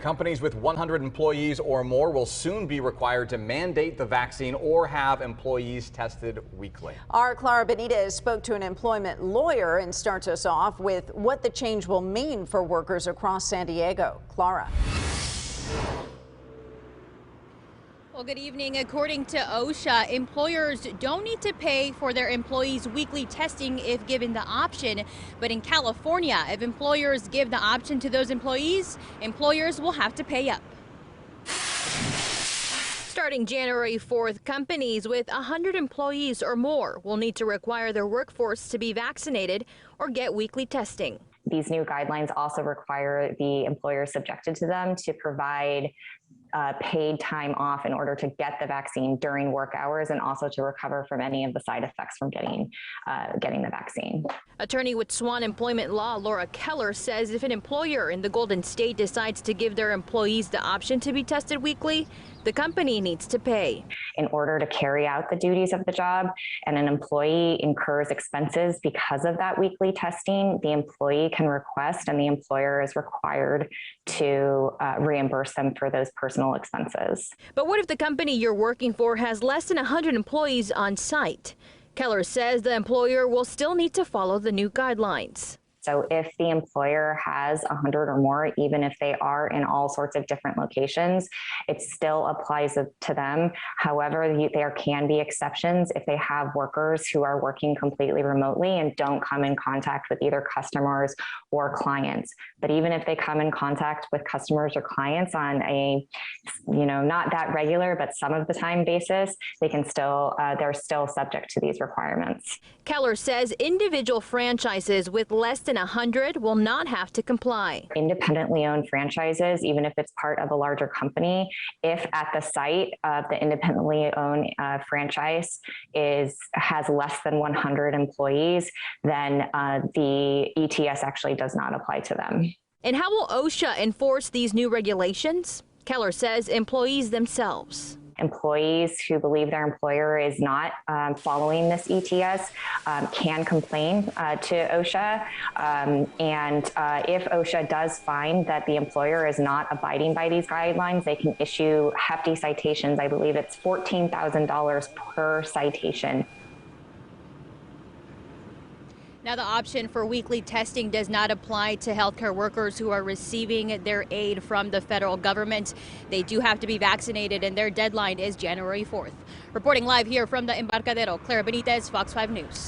Companies with 100 employees or more will soon be required to mandate the vaccine or have employees tested weekly. Our Clara Benitez spoke to an employment lawyer and starts us off with what the change will mean for workers across San Diego. Clara. Well, good evening. According to OSHA, employers don't need to pay for their employees' weekly testing if given the option. But in California, if employers give the option to those employees, employers will have to pay up. Starting January 4th, companies with 100 employees or more will need to require their workforce to be vaccinated or get weekly testing. These new guidelines also require the employers subjected to them to provide paid time off in order to get the vaccine during work hours and also to recover from any of the side effects from getting the vaccine. Attorney with Swan Employment Law, Laura Keller, says if an employer in the Golden State decides to give their employees the option to be tested weekly, the company needs to pay. In order to carry out the duties of the job and an employee incurs expenses because of that weekly testing, the employee can request and the employer is required to reimburse them for those personal expenses. But what if the company you're working for has less than 100 employees on site? Keller says the employer will still need to follow the new guidelines. So if the employer has 100 or more, even if they are in all sorts of different locations, it still applies to them. However, there can be exceptions if they have workers who are working completely remotely and don't come in contact with either customers or clients. But even if they come in contact with customers or clients on a, not that regular, but some of the time basis, they can still, they're still subject to these requirements. Keller says individual franchises with less than 100 will not have to comply. Independently owned franchises, even if it's part of a larger company, if at the site of the independently owned franchise has less than 100 employees, then the ETS actually does not apply to them. And how will OSHA enforce these new regulations? Keller says employees themselves. Employees who believe their employer is not following this ETS can complain to OSHA. And if OSHA does find that the employer is not abiding by these guidelines, they can issue hefty citations. I believe it's $14,000 per citation. Now, the option for weekly testing does not apply to healthcare workers who are receiving their aid from the federal government. They do have to be vaccinated, and their deadline is January 4th. Reporting live here from the Embarcadero, Clara Benitez, Fox 5 News.